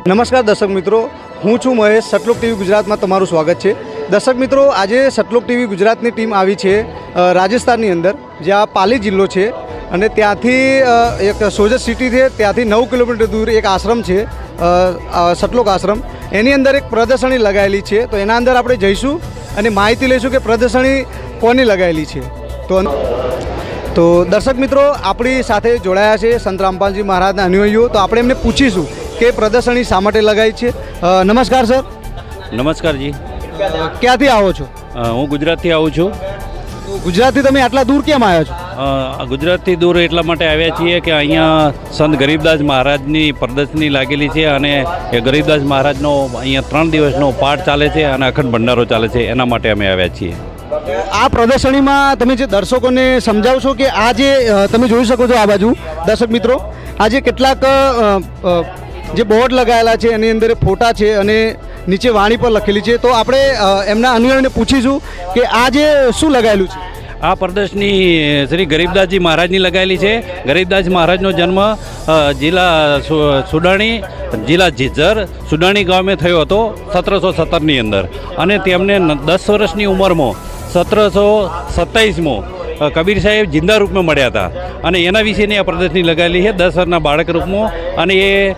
નમસ્કાર દર્શક મિત્રો, હું છું મહેશ. સતલોક ટીવી ગુજરાતમાં તમારું સ્વાગત છે. દર્શક મિત્રો, આજે સતલોક ટીવી ગુજરાતની ટીમ આવી છે રાજસ્થાનની અંદર, જ્યાં પાલી જિલ્લો છે અને ત્યાંથી એક સોજત સિટી છે, ત્યાંથી 9 કિલોમીટર દૂર એક આશ્રમ છે, સતલોક આશ્રમ. એની અંદર એક પ્રદર્શની લગાવેલી છે, તો એના અંદર આપણે જઈશું અને માહિતી લઈશું કે પ્રદર્શની કોની લગાવેલી છે. તો દર્શક મિત્રો, આપણી સાથે જોડાયા છે સંત રામપાલજી મહારાજના અનુયાયીઓ. તો આપણે એમને પૂછીશું કે પ્રદર્શની શા માટે લગાવી છે. નમસ્કાર સર. નમસ્કાર જી. ક્યાંથી આવો છો? હું ગુજરાતથી આવું છું. તો ગુજરાતથી તમે આટલા દૂર કેમ આવ્યા છો? ગુજરાતથી દૂર એટલા માટે આવ્યા છીએ કે અહીંયા સંત ગરીબદાસ મહારાજની પ્રદર્શની લાગેલી છે અને એ ગરીબદાસ મહારાજનો અહીંયા 3 દિવસનો પાઠ ચાલે છે અને અખંડ ભંડારો ચાલે છે, એના માટે અમે આવ્યા છીએ. આ પ્રદર્શનીમાં તમે જે દર્શકોને સમજાવશો કે આ જે તમે જોઈ શકો છો આ બાજુ દર્શક મિત્રો, આજે કેટલાક જે બોર્ડ લગાવેલા છે એની અંદર ફોટા છે અને નીચે વાણી પર લખેલી છે. તો આપણે એમના અનુયાયીઓને પૂછીશું કે આ જે શું લગાવેલું છે. આ પ્રદર્શની શ્રી ગરીબદાસજી મહારાજની લગાવેલી છે. ગરીબદાસ મહારાજનો જન્મ જિલ્લા સુડાણી, જિલ્લા જીજર સુડાણી ગામે થયો હતો 1717ની અંદર, અને તેમને 10 વર્ષની ઉંમરમાં 1727માં કબીર સાહેબ જિંદા રૂપમાં મળ્યા હતા અને એના વિશેની આ પ્રદર્શની લગાવેલી છે 10 વર્ષના બાળક રૂપમાં. અને એ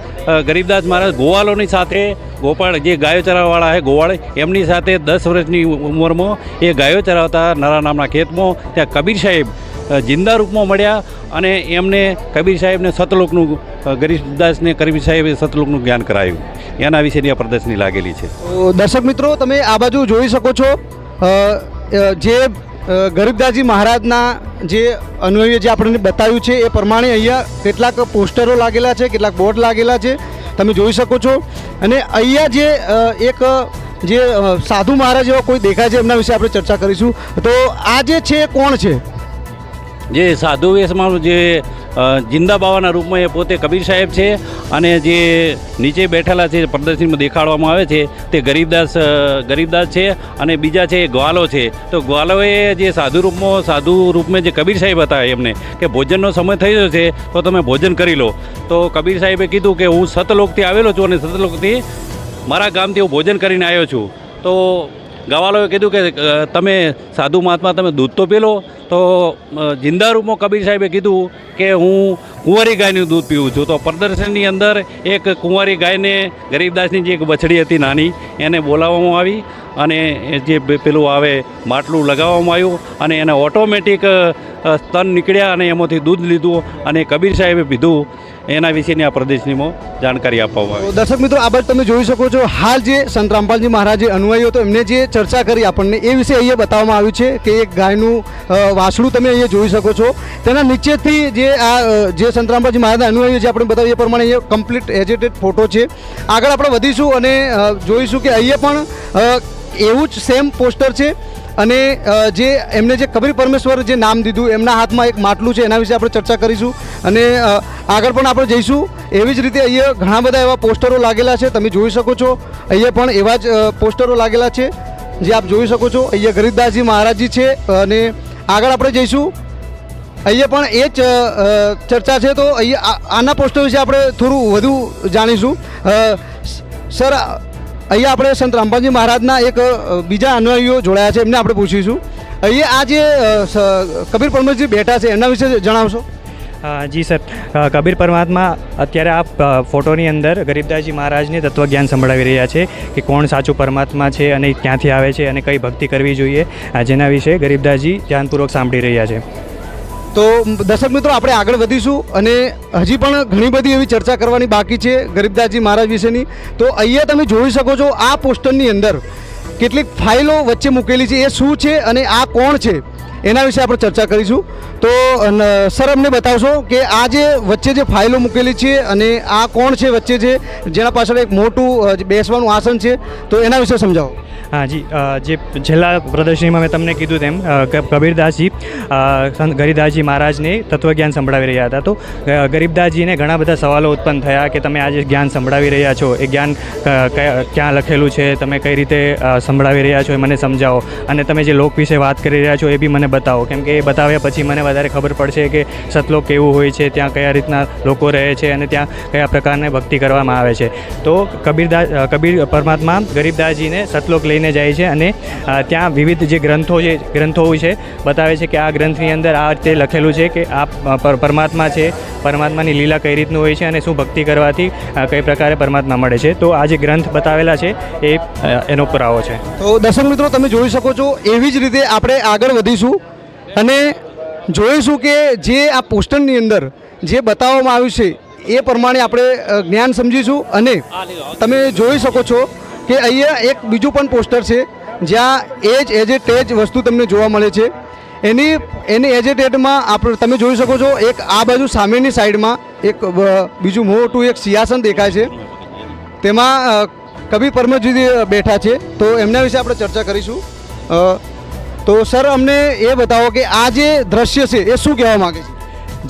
ગરીબદાસ મહારાજ ગોવાલોની સાથે, ગોપાળ જે ગાયો ચરાવવાળા છે ગોવાળ, એમની સાથે 10 વર્ષની ઉંમરમાં એ ગાયો ચરાવતા નરા નામના ખેતમાં ત્યાં કબીર સાહેબ જિંદા રૂપમાં મળ્યા અને એમને કબીર સાહેબને સતલોકનું, ગરીબદાસને કબીર સાહેબે સતલોકનું જ્ઞાન કરાયું. એના વિશેની આ પ્રદર્શની લાગેલી છે. દર્શક મિત્રો, તમે આ બાજુ જોઈ શકો છો જે ગરીબદાસજી મહારાજના જે અનુયાયીએ જે આપણને બતાવ્યું છે એ પ્રમાણે અહીંયા કેટલાક પોસ્ટરો લાગેલા છે, કેટલાક બોર્ડ લાગેલા છે, તમે જોઈ શકો છો. અને અહીંયા જે એક જે સાધુ મહારાજ એવા કોઈ દેખાય છે, એમના વિશે આપણે ચર્ચા કરીશું. તો આ જે છે કોણ છે? જે સાધુ વેશમાં જે જિંદા બાવાના રૂપમાં એ પોતે કબીર સાહેબ છે અને જે નીચે બેઠેલા છે પ્રદર્શનીમાં દેખાડવામાં આવે છે તે ગરીબદાસ છે અને બીજા છે એ ગ્વાલો છે. તો ગ્વાલોએ જે સાધુ રૂપમાં જે કબીર સાહેબ હતા એમને કે ભોજનનો સમય થઈ ગયો છે તો તમે ભોજન કરી લો. તો કબીર સાહેબે કીધું કે હું સતલોકથી આવેલો છું અને સતલોકથી મારા ગામથી હું ભોજન કરીને આવ્યો છું. તો ગવાલોએ કીધું કે તમે સાધુ મહાત્મા તમે દૂધ તો પી લો. તો જિંદા રૂપમાં કબીર સાહેબે કીધું કે હું કુંવારી ગાયનું દૂધ પીવું છું. તો પ્રદર્શનની અંદર એક કુંવારી ગાયને, ગરીબદાસની જે એક બછડી હતી નાની, એને બોલાવવામાં આવી અને જે પેલું આવે માટલું લગાવવામાં આવ્યું અને એને ઓટોમેટિક સ્તન નીકળ્યા અને એમાંથી દૂધ લીધું અને કબીર સાહેબે પીધું. એના વિશેની આ પ્રદર્શનીમાં જાણકારી આપવામાં આવી. દર્શક મિત્રો, આ બાજુ તમે જોઈ શકો છો હાલ જે સંત રામપાલજી મહારાજે અનુયાયીઓ તો એમને જે ચર્ચા કરી આપણને એ વિશે અહીંયા બતાવવામાં આવ્યું છે કે એક ગાયનું વાસળું તમે અહીંયા જોઈ શકો છો. તેના નીચેથી જે આ જે સંત રામપાલજી મહારાજના અનુયાયીઓ જે આપણે બતાવ્યું એ પ્રમાણે અહીંયા કમ્પ્લીટ એજેટેડ ફોટો છે. આગળ આપણે વધીશું અને જોઈશું કે અહીંયા પણ એવું જ સેમ પોસ્ટર છે અને જે એમને જે કબીર પરમેશ્વર જે નામ દીધું એમના હાથમાં એક માટલું છે, એના વિશે આપણે ચર્ચા કરીશું અને આગળ પણ આપણે જઈશું. એવી જ રીતે અહીંયા ઘણા બધા એવા પોસ્ટરો લાગેલા છે, તમે જોઈ શકો છો. અહીંયા પણ એવા જ પોસ્ટરો લાગેલા છે જે આપ જોઈ શકો છો. અહીંયા ગરીબદાસજી મહારાજજી છે અને આગળ આપણે જઈશું. અહીંયા પણ એ જ ચર્ચા છે. તો અહીંયા આના પોસ્ટર વિશે આપણે થોડું વધુ જાણીશું. સર, અહીંયા આપણે સંત રામપાલજી મહારાજના એક બીજા અનુયાયીઓ જોડાયા છે, એમને આપણે પૂછીશું. અહીંયા આ જે કબીર પરમેશ્વરજી બેઠા છે એમના વિશે જણાવશો? જી સર, કબીર પરમાત્મા અત્યારે આ ફોટોની અંદર ગરીબદાસજી મહારાજને તત્વજ્ઞાન સંભળાવી રહ્યા છે કે કોણ સાચું પરમાત્મા છે અને ક્યાંથી આવે છે અને કઈ ભક્તિ કરવી જોઈએ, જેના વિશે ગરીબદાસજી ધ્યાનપૂર્વક સાંભળી રહ્યા છે. તો દર્શક મિત્રો, આપણે આગળ વધીશું અને હજી પણ ઘણી બધી એવી ચર્ચા કરવાની બાકી છે ગરીબદાસજી મહારાજ વિશેની. તો અહીંયા તમે જોઈ શકો છો આ પોસ્ટરની અંદર કેટલીક ફાઇલો વચ્ચે મૂકેલી છે. એ શું છે અને આ કોણ છે એના વિશે આપણે ચર્ચા કરીશું. તો સર, અમને બતાવશો કે આ જે વચ્ચે જે ફાઇલો મૂકેલી છે અને આ કોણ છે વચ્ચે છે, જેના પાછળ એક મોટું બેસવાનું આસન છે, તો એના વિશે સમજાવો. હા જી, જે છેલ્લા પ્રદર્શનીમાં મેં તમને કીધું તેમ કબીરદાસજી સંત ગરીબદાસજી મહારાજને તત્વજ્ઞાન સંભળાવી રહ્યા હતા. તો ગરીબદાસજીને ઘણા બધા સવાલો ઉત્પન્ન થયા કે તમે આજે જ્ઞાન સંભળાવી રહ્યા છો એ જ્ઞાન ક્યાં લખેલું છે, તમે કઈ રીતે સંભળાવી રહ્યા છો એ મને સમજાવો, અને તમે જે લોક વિશે વાત કરી રહ્યા છો એ બી મને બતાવો, કેમ કે એ બતાવ્યા પછી મને વધારે ખબર પડશે કે સતલોક કેવું હોય છે, ત્યાં કયા રીતના લોકો રહે છે અને ત્યાં કયા પ્રકારની ભક્તિ કરવામાં આવે છે. તો કબીર પરમાત્મા ગરીબદાસજીને સતલોક લઈને જાય છે અને ત્યાં વિવિધ જે ગ્રંથો હોય છે બતાવે છે કે આ ગ્રંથની અંદર આ રીતે લખેલું છે કે આ પરમાત્મા છે, પરમાત્માની લીલા કઈ રીતનું હોય છે અને શું ભક્તિ કરવાથી કઈ પ્રકારે પરમાત્મા મળે છે. તો આ જે ગ્રંથ બતાવેલા છે એ એનો પુરાવો છે. તો દર્શક મિત્રો તમે જોઈ શકો છો એવી જ રીતે આપણે આગળ વધીશું અને જોઈશું કે જે આ પોસ્ટરની અંદર જે બતાવવામાં આવ્યું છે એ પ્રમાણે આપણે જ્ઞાન સમજીશું. અને તમે જોઈ શકો છો કે અહીંયા એક બીજું પણ પોસ્ટર છે જ્યાં એજ એ ટેજ વસ્તુ તમને જોવા મળે છે. એની એજ એ ટેટમાં આપણે તમે જોઈ શકો છો એક આ બાજુ સામેની સાઈડમાં એક બીજું મોટું એક સિંહાસન દેખાય છે, તેમાં કબીર પરમજી બેઠા છે. તો એમના વિશે આપણે ચર્ચા કરીશું. તો સર અમને એ બતાવો કે આ જે દ્રશ્ય છે એ શું કહેવા માગે છે?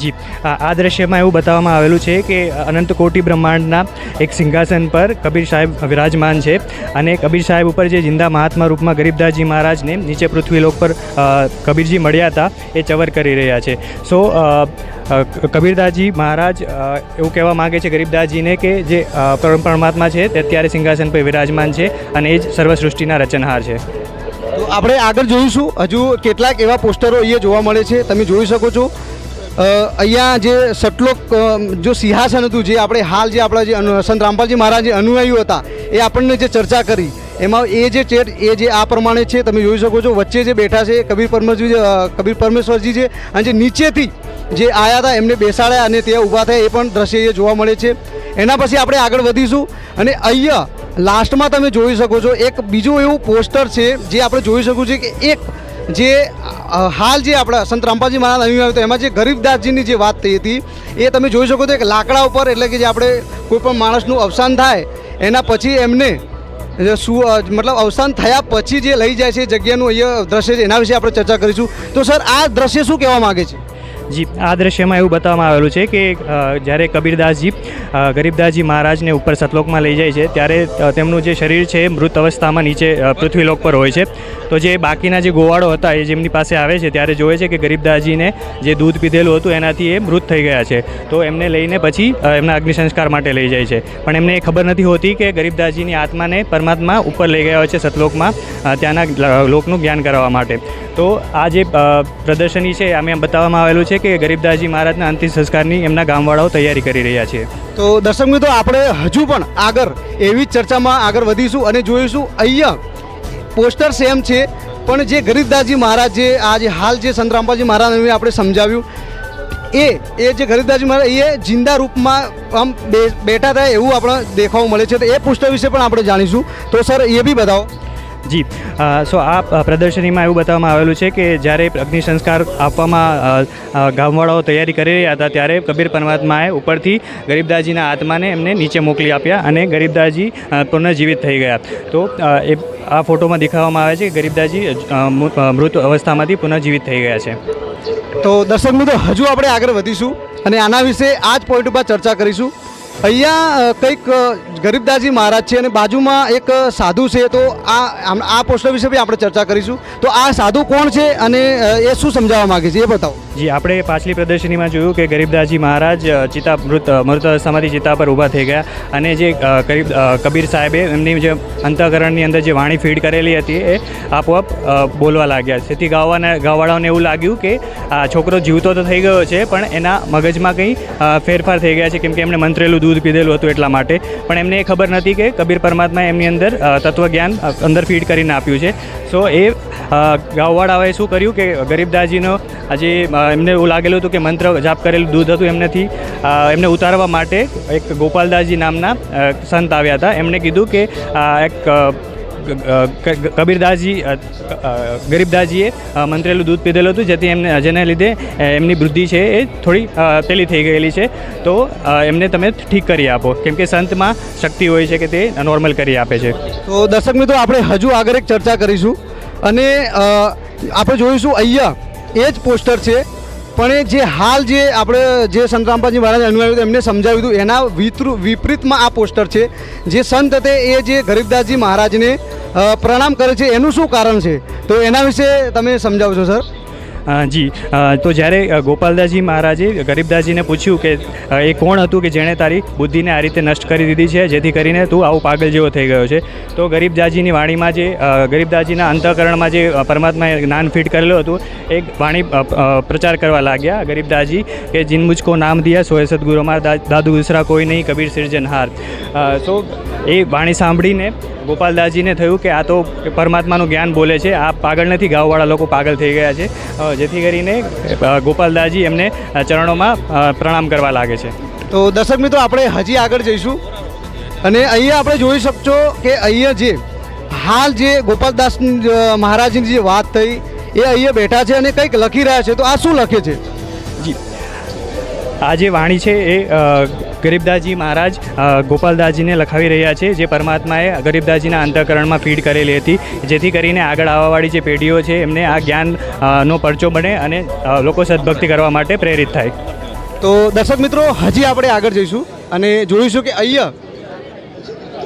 જી, આ દ્રશ્યમાં એવું બતાવવામાં આવેલું છે કે અનંત કોટી બ્રહ્માંડના એક સિંહાસન પર કબીર સાહેબ વિરાજમાન છે અને કબીર સાહેબ ઉપર જે જિંદા મહાત્મા રૂપમાં ગરીબદાસજી મહારાજને નીચે પૃથ્વીલોક પર કબીરજી મળ્યા હતા એ ચવર કરી રહ્યા છે. સો કબીરદાસજી મહારાજ એવું કહેવા માગે છે ગરીબદાસજીને કે જે પરમાત્મા છે તે અત્યારે સિંહાસન પર વિરાજમાન છે અને એ જ સર્વસૃષ્ટિના રચનહાર છે. તો આપણે આગળ જોઈશું. હજુ કેટલાક એવા પોસ્ટરો અહીંયા જોવા મળે છે, તમે જોઈ શકો છો. અહીંયા જે સતલોક જો સિંહાસન હતું જે આપણે હાલ જે આપણા જે સંત રામપાલજી મહારાજ જે અનુયાયીઓ હતા એ આપણને જે ચર્ચા કરી એમાં એ જે ચેટ એ જે આ પ્રમાણે છે, તમે જોઈ શકો છો. વચ્ચે જે બેઠા છે કબીર પરમેશ્વરજી છે અને જે નીચેથી જે આવ્યા હતા એમને બેસાડ્યા અને ત્યાં ઊભા થયા એ પણ દ્રશ્ય એ જોવા મળે છે. એના પછી આપણે આગળ વધીશું અને અહીંયા લાસ્ટમાં તમે જોઈ શકો છો એક બીજું એવું પોસ્ટર છે જે આપણે જોઈ શકું છું કે એક જે હાલ જે આપણા સંત રામપાલજી મહારાજ આવ્યું હતું એમાં જે ગરીબદાસજીની જે વાત થઈ હતી એ તમે જોઈ શકો છો એક લાકડા ઉપર, એટલે કે જે આપણે કોઈ પણ માણસનું અવસાન થાય એના પછી એમને મતલબ અવસાન થયા પછી જે લઈ જાય છે જગ્યાનું અહીંયા દ્રશ્ય છે, એના વિશે આપણે ચર્ચા કરીશું. તો સર આ દ્રશ્ય શું કહેવા માગે છે? જી, આ દ્રશ્યમાં એવું બતાવવામાં આવેલું છે કે જ્યારે કબીરદાસજી ગરીબદાસજી મહારાજને ઉપર સતલોકમાં લઈ જાય છે ત્યારે તેમનું જે શરીર છે મૃત અવસ્થામાં નીચે પૃથ્વીલોક પર હોય છે. તો જે બાકીના જે ગોવાળો હતા એ જેમની પાસે આવે છે ત્યારે જોવે છે કે ગરીબદાસજીને જે દૂધ પીધેલું હતું એનાથી એ મૃત થઈ ગયા છે. તો એમને લઈને પછી એમના અગ્નિ સંસ્કાર માટે લઈ જાય છે, પણ એમને એ ખબર નથી હોતી કે ગરીબદાસજીની આત્માને પરમાત્મા ઉપર લઈ ગયા હોય છે સતલોકમાં ત્યાંના લોકનું જ્ઞાન કરાવવા માટે. તો આ જે પ્રદર્શની છે આમાં બતાવવામાં આવેલું છે કે ગરીબદાસજી મહારાજના અંતિમ સંસ્કારની એમના ગામવાળાઓ તૈયારી કરી રહ્યા છે. તો દર્શક મિત્રો આપણે હજુ પણ આગળ એવી જ ચર્ચામાં આગળ વધીશું અને જોઈશું. અહીંયા પોસ્ટર સેમ છે પણ જે ગરીબદાસજી મહારાજ જે આજે હાલ જે સંત રામપાલજી મહારાજને આપણે સમજાવ્યું એ જે ગરીબદાસજી મહારાજ એ જિંદા રૂપમાં આમ બેઠા થાય એવું આપણે દેખાવા મળે છે. તો એ પોસ્ટર વિશે પણ આપણે જાણીશું. તો સર એ બી બતાવો. જી, સો આ પ્રદર્શનીમાં એવું બતાવવામાં આવેલું છે કે જ્યારે અગ્નિ સંસ્કાર આપવામાં ગામવાળાઓ તૈયારી કરી રહ્યા હતા ત્યારે કબીર પરમાત્માએ ઉપરથી ગરીબદાસજીના આત્માને એમને નીચે મોકલી આપ્યા અને ગરીબદાસજી પુનઃજીવિત થઈ ગયા. તો એ આ ફોટોમાં દેખાડવામાં આવે છે કે ગરીબદાસજી મૃત અવસ્થામાંથી પુનઃજીવિત થઈ ગયા છે. તો દર્શક મિત્રો હજુ આપણે આગળ વધીશું અને આના વિશે આ જ પોઈન્ટ ઉપર ચર્ચા કરીશું. અહીંયા કંઈક ગરીબદાસજી મહારાજ છે અને બાજુમાં એક સાધુ છે. તો આ પોસ્ટર વિશે બી આપણે ચર્ચા કરીશું. તો આ સાધુ કોણ છે અને એ શું સમજાવવા માગે છે એ બતાવો. જી, આપણે પાછલી પ્રદર્શનીમાં જોયું કે ગરીબદાસજી મહારાજ મૃત અવસ્થામાંથી ચિતા પર ઊભા થઈ ગયા અને જે કબીર સાહેબે એમની જે અંતઃકરણની અંદર જે વાણી ફીડ કરેલી હતી એ આપોઆપ બોલવા લાગ્યા. તેથી ગામવાળાઓને એવું લાગ્યું કે આ છોકરો જીવતો તો થઈ ગયો છે પણ એના મગજમાં કંઈ ફેરફાર થઈ ગયા છે, કેમ કે એમણે મંત્રેલું દૂધ પીધેલું હતું એટલા માટે. પણ એમને એ ખબર નથી કે કબીર પરમાત્માએ એમની અંદર તત્વજ્ઞાન અંદર ફીડ કરીને આપ્યું છે. સો એ ગામવાળાઓએ શું કર્યું કે ગરીબદાસજીનો આજે એમને એવું લાગેલું હતું કે મંત્ર જાપ કરેલું દૂધ હતું એમને ઉતારવા માટે એક ગોપાલદાસજી નામના સંત આવ્યા હતા. એમણે કીધું કે એક કબીરદાસજી ગરીબદાસજીએ મંત્રેલું દૂધ પીધેલું હતું જેને લીધે એમની વૃદ્ધિ છે એ થોડી પેલી થઈ ગયેલી છે, તો એમને તમે ઠીક કરી આપો, કેમ કે સંતમાં શક્તિ હોય છે કે તે નોર્મલ કરી આપે છે. તો દર્શક મિત્રો, આપણે હજુ આગળ એક ચર્ચા કરીશું અને આપણે જોઈશું અહીંયા એ જ પોસ્ટર છે, પણ એ જે હાલ જે આપણે જે સંત રામપાલજી મહારાજ અનુયાયી હતા એમને સમજાવ્યું હતું એના વિપરીતમાં આ પોસ્ટર છે. જે સંત હતા એ જે ગરીબદાસજી મહારાજને પ્રણામ કરે છે એનું શું કારણ છે, તો એના વિશે તમે સમજાવશો સર? જી, તો જ્યારે ગોપાલદાસજી મહારાજે ગરીબદાસજીને પૂછ્યું કે એ કોણ હતું કે જેણે તારી બુદ્ધિને આ રીતે નષ્ટ કરી દીધી છે, જેથી કરીને તું આવું પાગલ જેવો થઈ ગયો છે, તો ગરીબદાસજીની વાણીમાં જે ગરીબદાસજીના અંતઃકરણમાં જે પરમાત્માએ જ્ઞાન ફીટ કરેલું હતું એ વાણી પ્રચાર કરવા લાગ્યા ગરીબદાસજી કે જીન મુझको નામ દિયા સોએ સદગુરુ અમારા દાદુ દૂસરા કોઈ નહીં કબીર સિરજનહાર. સો એ વાણી સાંભળીને ગોપાલદાસજીને થયું કે આ તો પરમાત્માનું જ્ઞાન બોલે છે, આ પાગલ નથી, ગાંવવાળા લોકો પાગલ થઈ ગયા છે, જેથી કરીને ગોપાલદાસજી એમને ચરણોમાં પ્રણામ કરવા લાગે છે. તો દર્શક મિત્રો, આપણે હજી આગળ જઈશું અને અહીંયા આપણે જોઈ શકશો કે અહીંયા જે હાલ જે ગોપાલદાસ મહારાજની જે વાત થઈ એ અહીંયા બેઠા છે અને કંઈક લખી રહ્યા છે, તો આ શું લખે છે? જી, આ જે વાણી છે એ ગરીબદાસજી મહારાજ ગોપાલદાસજીને લખાવી રહ્યા છે, જે પરમાત્માએ ગરીબદાસજીના અંતઃકરણમાં ફીડ કરેલી હતી, જેથી કરીને આગળ આવવાવાળી જે પેઢીઓ છે એમને આ જ્ઞાનનો પરચો બને અને લોકો સદભક્તિ કરવા માટે પ્રેરિત થાય. તો દર્શક મિત્રો, હજી આપણે આગળ જઈશું અને જોઈશું કે અહીંયા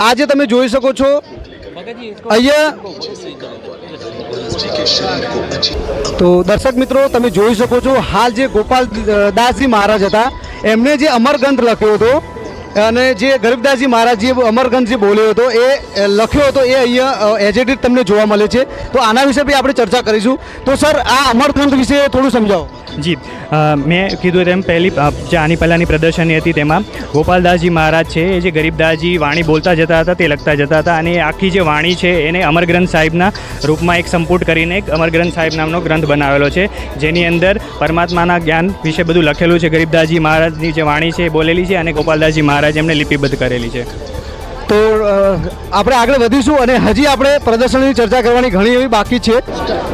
આજે તમે જોઈ શકો છો અહીંયા. તો દર્શક મિત્રો, તમે જોઈ શકો છો હાલ જે ગોપાલદાસજી મહારાજ હતા એમને જે અમરગ્રંથ લખ્યો હતો અને જે ગરીબદાસજી મહારાજે અમરગ્રંથ જે બોલ્યો હતો એ લખ્યો હતો એ અહીંયા એજ ઇટ તમને જોવા મળે છે. તો આના વિશે બી આપણે ચર્ચા કરીશું. તો સર, આ અમરગ્રંથ વિશે થોડું સમજાવો. જી, મેં કીધું તેમ જે આની પહેલાંની પ્રદર્શની હતી તેમાં ગોપાલદાસજી મહારાજ છે એ જે ગરીબદાસજી વાણી બોલતા જતા હતા તે લખતા જતા હતા, અને આખી જે વાણી છે એને અમરગ્રંથ સાહેબના રૂપમાં એક સંપુટ કરીને એક અમરગ્રંથ સાહેબ નામનો ગ્રંથ બનાવેલો છે, જેની અંદર પરમાત્માના જ્ઞાન વિશે બધું લખેલું છે. ગરીબદાસજી મહારાજની જે વાણી છે એ બોલેલી છે અને ગોપાલદાસજી મહારાજ એમને લિપિબદ્ધ કરેલી છે. તો આપણે આગળ વધીશું અને હજી આપણે પ્રદર્શનની ચર્ચા કરવાની ઘણી એવી બાકી છે.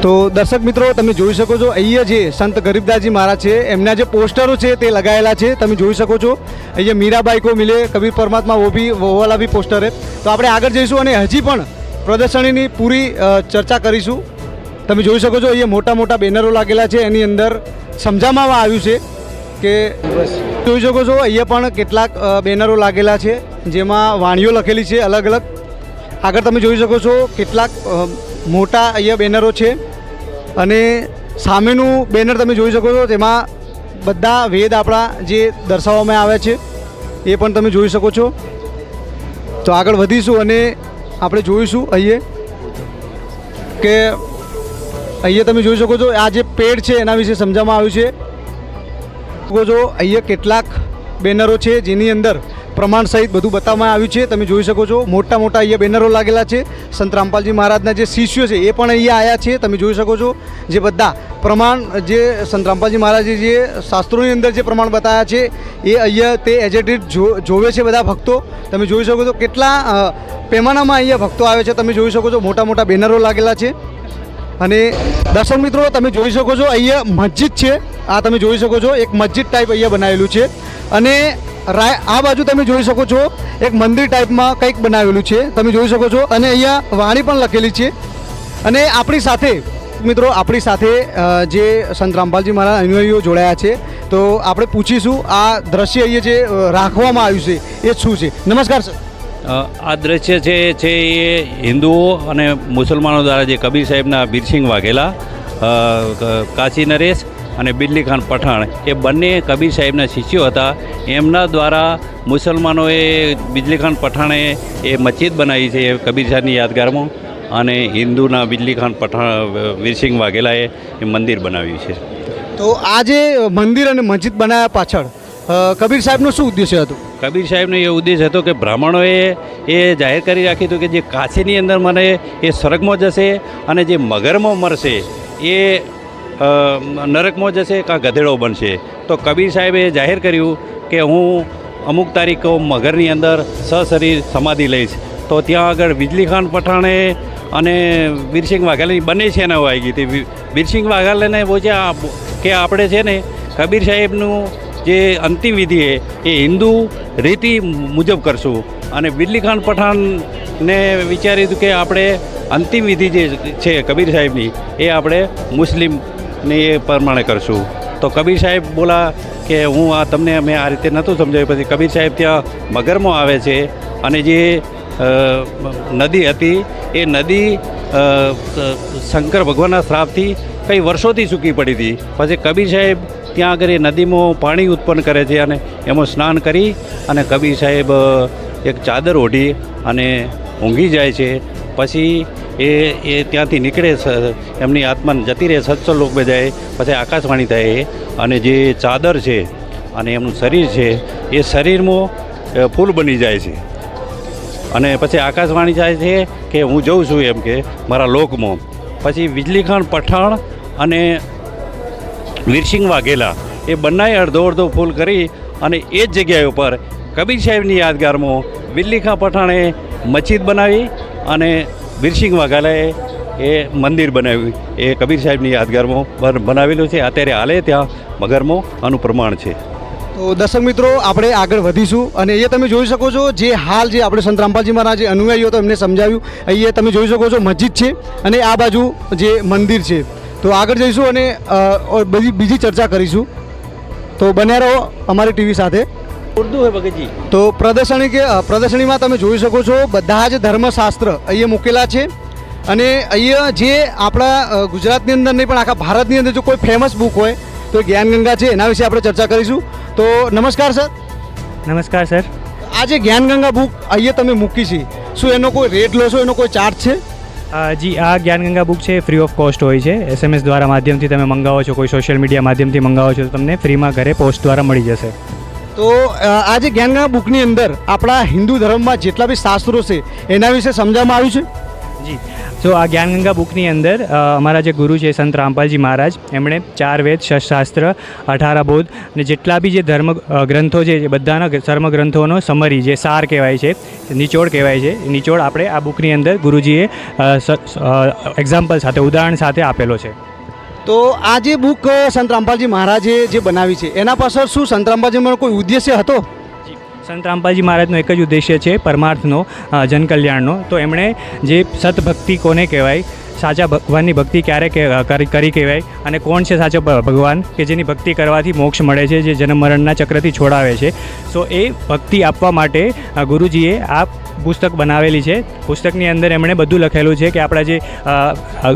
તો દર્શક મિત્રો, તમે જોઈ શકો છો અહીંયા જે સંત ગરીબદાસજી મહારાજ છે એમના જે પોસ્ટરો છે તે લગાવેલા છે, તમે જોઈ શકો છો. અહીંયા મીરાબાઈ કો મિલે કબીર પરમાત્મા वो वाला भी પોસ્ટર है. તો આપણે આગળ જઈશું અને હજી પણ પ્રદર્શનીની પૂરી ચર્ચા કરીશું. તમે જોઈ શકો છો અહીંયા મોટા મોટા બેનરો લાગેલા છે, એની અંદર સમજાવવામાં આવ્યું છે કે જોઈ શકો છો અહીંયા પણ કેટલાક બેનરો લાગેલા છે જેમાં વાણીઓ લખેલી છે અલગ અલગ. આગળ તમે જોઈ શકો છો કેટલાક મોટા અહીંયા બેનરો છે અને સામેનું બેનર તમે જોઈ શકો છો તેમાં બધા વેદ આપણા જે દર્શાવવામાં આવ્યા છે એ પણ તમે જોઈ શકો છો. તો આગળ વધીશું અને આપણે જોઈશું અહીંયા કે અહીંયા તમે જોઈ શકો છો આ જે પેડ છે એના વિશે સમજાવવામાં આવ્યું છે. જો અહીંયા કેટલાક બેનરો છે જેની અંદર પ્રમાણ સહિત બધું બતાવવામાં આવ્યું છે. તમે જોઈ શકો છો મોટા મોટા અહીંયા બેનરો લાગેલા છે. સંત રામપાલજી મહારાજના જે શિષ્યો છે એ પણ અહીંયા આવ્યા છે. તમે જોઈ શકો છો જે બધા પ્રમાણ જે સંત રામપાલજી મહારાજે જે શાસ્ત્રોની અંદર જે પ્રમાણ બતાવ્યા છે એ અહીંયા તે એજ ઇટ ઇઝ જોવે છે બધા ભક્તો. તમે જોઈ શકો છો કેટલા પેમાનામાં અહીંયા ભક્તો આવે છે. તમે જોઈ શકો છો મોટા મોટા બેનરો લાગેલા છે. અને દર્શક મિત્રો, તમે જોઈ શકો છો અહીંયા મસ્જિદ છે. આ તમે જોઈ શકો છો એક મસ્જિદ ટાઈપ અહીંયા બનાવેલું છે અને આ બાજુ તમે જોઈ શકો છો એક મંદિર ટાઈપમાં કંઈક બનાવેલું છે. તમે જોઈ શકો છો અને અહીંયા વાણી પણ લખેલી છે. અને આપણી સાથે મિત્રો, આપણી સાથે જે સંત રામપાલજી મહારાજ અનુયાયીઓ જોડાયા છે, તો આપણે પૂછીશું આ દ્રશ્ય અહીંયા જે રાખવામાં આવ્યું છે એ શું છે. નમસ્કાર સર. આ દ્રશ્ય છે એ હિન્દુઓ અને મુસલમાનો દ્વારા જે કબીર સાહેબના બીરસિંહ વાઘેલા, કાશી નરેશ અને બિજલી ખાન પઠાણ એ બંને કબીર સાહેબના શિષ્યો હતા. એમના દ્વારા મુસલમાનોએ બિજલી ખાન પઠાણે એ મસ્જિદ બનાવી છે કબીર સાહેબની યાદગારમાં, અને હિન્દુના બિજલી ખાન પઠાણ વીરસિંહ વાઘેલાએ એ મંદિર બનાવ્યું છે. તો આ જે મંદિર અને મસ્જિદ બનાવ્યા પાછળ કબીર સાહેબનો શું ઉદ્દેશ્ય હતો? કબીર સાહેબનો એ ઉદ્દેશ હતો કે બ્રાહ્મણોએ એ જાહેર કરી રાખ્યું હતું કે જે કાશીની અંદર મને એ સ્વર્ગમાં જશે અને જે મગરમાં મરશે એ નરકમાં જશે કાં ગધેડો બનશે. તો કબીર સાહેબે જાહેર કર્યું કે હું અમુક તારીખો મગરની અંદર સશરીર સમાધિ લઈશ. તો ત્યાં આગળ બિજલી ખાન પઠાણે અને વીરસિંહ વાઘેલાની બંને સેનાઓ આવી ગઈ હતી. વીરસિંહ વાઘેલાને બોલ્યા કે આપણે છે ને કબીર સાહેબનું જે અંતિમ વિધિ એ હિન્દુ રીતિ મુજબ કરશું, અને બિજલી ખાન પઠાણને વિચાર્યું હતું કે આપણે અંતિમ વિધિ જે છે કબીર સાહેબની એ આપણે મુસ્લિમને એ પ્રમાણે કરશું. તો કબીર સાહેબ બોલા કે હું આ તમને મેં આ રીતે નહોતું સમજાવ્યું. પછી કબીર સાહેબ ત્યાં મગરમાં આવે છે અને જે નદી હતી એ નદી શંકર ભગવાનના શ્રાપથી કઈ વર્ષોથી સૂકી પડી હતી. પછી કબીર સાહેબ ત્યાં આગળ એ નદીમાં પાણી ઉત્પન્ન કરે છે અને એમાં સ્નાન કરી અને કબીર સાહેબ એક ચાદર ઓઢી અને ઊંઘી જાય છે. પછી એ ત્યાંથી નીકળે, એમની આત્માને જતી રહે, સત્સંગ લોકમાં જાય. પછી આકાશવાણી થાય અને જે ચાદર છે અને એમનું શરીર છે એ શરીરમાં ફૂલ બની જાય છે. અને પછી આકાશવાણી થાય છે કે હું જઉં છું એમ કે મારા લોકમાં. પછી બિજલી ખાન પઠાણ અને વીરસિંહ વાઘેલા એ બંનેએ અડધો અડધો ફૂલ કરી અને એ જ જગ્યાએ ઉપર કબીર સાહેબની યાદગારમાં બિજલી ખાન પઠાણે મસ્જિદ બનાવી અને વીરસિંહ વાઘેલાએ એ મંદિર બનાવ્યું. એ કબીર સાહેબની યાદગારમાં બનાવેલું છે. અત્યારે હાલે ત્યાં મગરમાં આનું પ્રમાણ છે. તો દર્શક મિત્રો, આપણે આગળ વધીશું અને એ તમે જોઈ શકો છો જે હાલ જે આપણે સંત રામપાલજી મહારાજે અનુયાયીઓ હતો એમને સમજાવ્યું. અહીંયા તમે જોઈ શકો છો મસ્જિદ છે અને આ બાજુ જે મંદિર છે. તો આગળ જઈશું અને બીજી ચર્ચા કરીશું. તો બન્યા રહો અમારી ટીવી સાથે. ઉર્દુ હે ભગતજી. તો પ્રદર્શનીમાં તમે જોઈ શકો છો બધા જ ધર્મશાસ્ત્ર અહીંયા મૂકેલા છે. અને અહીંયા જે આપણા ગુજરાતની અંદર નહીં પણ આખા ભારતની અંદર જો કોઈ ફેમસ બુક હોય તો જ્ઞાનગંગા છે, એના વિશે આપણે ચર્ચા કરીશું. તો નમસ્કાર સર. નમસ્કાર સર. આ જે જ્ઞાનગંગા બુક અહીંયા તમે મૂકી છે, શું એનો કોઈ રેટ લો છો, એનો કોઈ ચાર્જ છે? જી, આ જ્ઞાનગંગા બુક છે ફ્રી ઓફ કોસ્ટ હોય છે. SMS દ્વારા માધ્યમથી તમે મંગાવો છો, કોઈ સોશિયલ મીડિયા માધ્યમથી મંગાવો છો તો તમને ફ્રીમાં ઘરે પોસ્ટ દ્વારા મળી જશે. તો આ જે જ્ઞાનગંગા બુકની અંદર આપણા હિન્દુ ધર્મમાં જેટલા બી શાસ્ત્રો છે એના વિશે સમજાવવામાં આવ્યું છે. જી, તો આ જ્ઞાનગંગા બુકની અંદર અમારા જે ગુરુ છે સંત રામપાલજી મહારાજ, એમણે 4 વેદ, 6 શાસ્ત્ર, 18 બોધ અને જેટલા બી જે ધર્મ ગ્રંથો છે એ બધાના ધર્મ ગ્રંથોનો સમરી, જે સાર કહેવાય છે, નિચોડ કહેવાય છે, એ નિચોડ આપણે આ બુકની અંદર ગુરુજીએ એક્ઝામ્પલ સાથે, ઉદાહરણ સાથે આપેલો છે. તો આ જે બુક સંત રામપાલજી મહારાજે જે બનાવી છે એના પાછળ શું સંત રામપાલજીનો કોઈ ઉદ્દેશ્ય હતો? સંત રામપાલજી મહારાજનો એક જ ઉદ્દેશ્ય છે પરમાર્થનો, જનકલ્યાણનો. તો એમણે જે સતભક્તિ કોને કહેવાય, સાચા ભગવાનની ભક્તિ ક્યારે કરી કહેવાય અને કોણ છે સાચો ભગવાન કે જેની ભક્તિ કરવાથી મોક્ષ મળે છે, જે જન્મ મરણના ચક્રથી છોડાવે છે. સો એ ભક્તિ આપવા માટે ગુરુજીએ આ પુસ્તક બનાવેલી છે. પુસ્તકની અંદર એમણે બધું લખેલું છે કે આપણા જે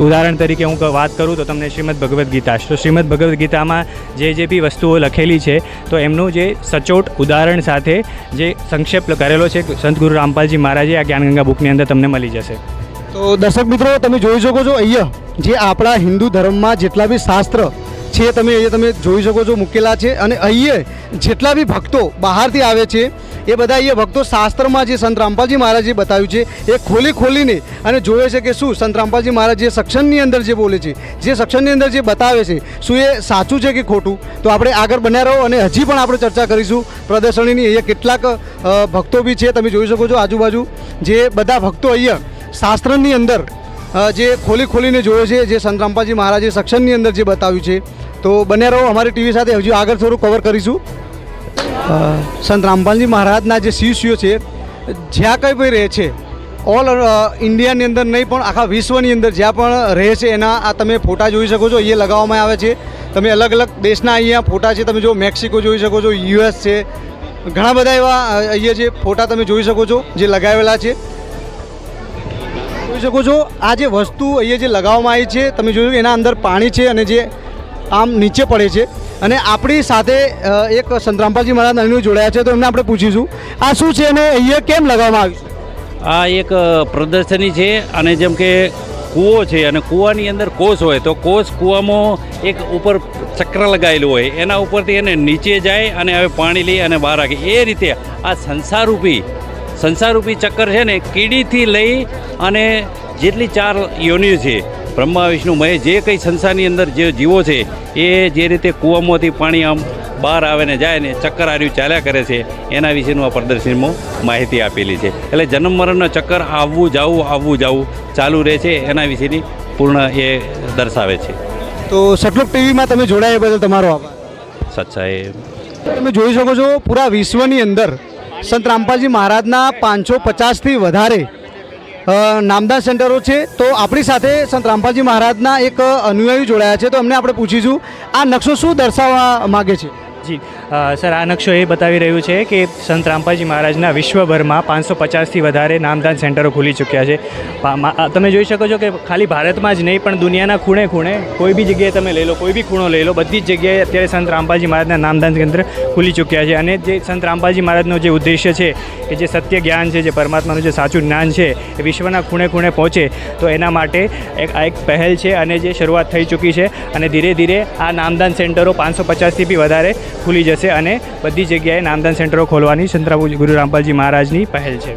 ઉદાહરણ તરીકે હું વાત કરું તો તમને શ્રીમદ ભગવદ્ ગીતા, તો શ્રીમદ ભગવદ્ ગીતામાં જે બી વસ્તુઓ લખેલી છે તો એમનું જે સચોટ ઉદાહરણ સાથે જે સંક્ષેપ કરેલો છે સંત ગુરુ રામપાલજી મહારાજે આ જ્ઞાનગંગા બુકની અંદર તમને મળી જશે. તો દર્શક મિત્રો, તમે જોઈ શકો છો અહીંયા જે આપણા હિન્દુ ધર્મમાં જેટલા બી શાસ્ત્ર છે તમે જોઈ શકો છો મૂકેલા છે. અને અહીંયા જેટલા બી ભક્તો બહારથી આવે છે એ બધા અહીંયા ભક્તો શાસ્ત્રમાં જે સંત રામપાલજી મહારાજે બતાવ્યું છે એ ખોલીને અને જોવે છે કે શું સંત રામપાલજી મહારાજ જે સક્ષમની અંદર જે બોલે છે, જે સક્ષમની અંદર જે બતાવે છે, શું એ સાચું છે કે ખોટું. તો આપણે આગળ બન્યા રહો અને હજી પણ આપણે ચર્ચા કરીશું પ્રદર્શનીની. અહીંયા કેટલાક ભક્તો બી છે, તમે જોઈ શકો છો આજુબાજુ જે બધા ભક્તો અહીંયા શાસ્ત્રની અંદર જે ખોલીને જોવે છે, જે સંત રામપાલજી મહારાજે સક્ષમની અંદર જે બતાવ્યું છે. તો બન્યા રહો અમારી ટીવી સાથે, હજુ આગળ થોડું કવર કરીશું. સંત રામપાલજી મહારાજના જે શિષ્યો છે જ્યાં કંઈ ભાઈ રહે છે, ઓલ ઇન્ડિયાની અંદર નહીં પણ આખા વિશ્વની અંદર જ્યાં પણ રહે છે એના આ તમે ફોટા જોઈ શકો છો. અહીંયા લગાવવામાં આવે છે. તમે અલગ અલગ દેશના અહીંયા ફોટા છે, તમે જો મેક્સિકો જોઈ શકો છો, US છે, ઘણા બધા એવા અહીંયા જે ફોટા તમે જોઈ શકો છો જે લગાવેલા છે. જોઈ શકો છો આ જે વસ્તુ અહીંયા જે લગાવવામાં આવી છે, તમે જોયું એના અંદર પાણી છે અને જે આમ નીચે પડે છે. અને આપણી સાથે એક સંત રામપાલજી મહારાજ અન્ય જોડાયા છે, તો એમને આપણે પૂછીશું આ શું છે અને અહીંયા કેમ લગાવવામાં આવ્યું છે. આ એક પ્રદર્શની છે અને જેમ કે કૂવો છે અને કૂવાની અંદર કોષ હોય તો કૂવામાં એક ઉપર ચક્ર લગાવેલું હોય, એના ઉપરથી એને નીચે જાય અને હવે પાણી લઈ અને બહાર રાખે. એ રીતે આ સંસારરૂપી ચક્કર છે ને, કીડીથી લઈ અને જેટલી 4 યોનિ છે, બ્રહ્મા વિષ્ણુ મહેશ, જે કંઈ સંસારની અંદર જે જીવો છે એ જે રીતે કૂવામાંથી પાણી આમ બહાર આવે ને જાય ને ચક્કર આર્યું ચાલ્યા કરે છે એના વિશેનું આ પ્રદર્શનીમાં માહિતી આપેલી છે. એટલે જન્મ મરણનો ચક્કર આવવું જવું ચાલુ રહે છે એના વિશેની પૂર્ણ એ દર્શાવે છે. તો સતલોક ટીવીમાં તમે જોડાયા એ બદલ તમારો આભાર. સચ્ચાઈ તમે જોઈ શકો છો પૂરા વિશ્વની અંદર સંત રામપાલજી મહારાજના 550થી વધારે નામદાન સેન્ટરો છે. તો આપણી સાથે સંત રામપાલજી મહારાજના એક અનુયાયી જોડાયા છે, તો એમને આપણે પૂછીશું આ નકશો શું દર્શાવવા માગે છે. જી સર, આ નકશો એ બતાવી રહ્યું છે કે સંત રામપાલજી મહારાજના વિશ્વભરમાં 550થી વધારે નામદાન સેન્ટરો ખુલી ચૂક્યા છે. તમે જોઈ શકો છો કે ખાલી ભારતમાં જ નહીં પણ દુનિયાના ખૂણે ખૂણે કોઈ બી જગ્યાએ તમે લઈ લો, કોઈ બી ખૂણો લઈ લો, બધી જ જગ્યાએ અત્યારે સંત રામપાલજી મહારાજના નામદાન કેન્દ્ર ખુલી ચૂક્યા છે. અને જે સંત રામપાલજી મહારાજનો જે ઉદ્દેશ્ય છે કે જે સત્ય જ્ઞાન છે, જે પરમાત્માનું જે સાચું જ્ઞાન છે એ વિશ્વના ખૂણે ખૂણે પહોંચે, તો એના માટે આ એક પહેલ છે અને જે શરૂઆત થઈ ચૂકી છે. અને ધીરે ધીરે આ નામદાન સેન્ટરો 550થી બી વધારે ખુલી જશે અને બધી જગ્યાએ નામદાન સેન્ટરો ખોલવાની સંત ગુરુ રામપાલજી મહારાજની પહેલ છે.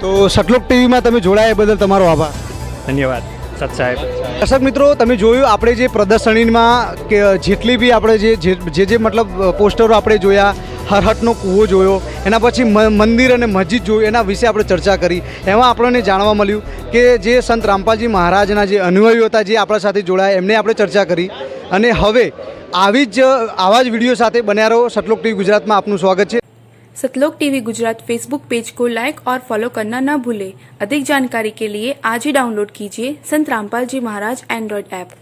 તો સતલોક ટીવીમાં તમે જોડાયા એ બદલ તમારો આભાર. ધન્યવાદ સત સાહેબ. દર્શક મિત્રો, તમે જોયું આપણે જે પ્રદર્શનીમાં કે જેટલી બી આપણે જે મતલબ પોસ્ટરો આપણે જોયા, હરહટનો કૂવો જોયો, એના પછી મંદિર અને મસ્જિદ જોયું, એના વિશે આપણે ચર્ચા કરી. એમાં આપણને જાણવા મળ્યું કે જે સંત રામપાલજી મહારાજના જે અનુયાયીઓ હતા જે આપણા સાથે જોડાયા એમને આપણે ચર્ચા કરી. અને હવે આવા જ વીડિયો સાથે બન્યા રહો. सतलोक टीवी गुजरात में आपનું સ્વાગત છે. सतलोक टीवी गुजरात फेसबुक पेज को लाइक और फॉलो करना न भूलें. अधिक जानकारी के लिए आज ही डाउनलोड कीजिए संत रामपाल जी महाराज एंड्रॉयड ऐप.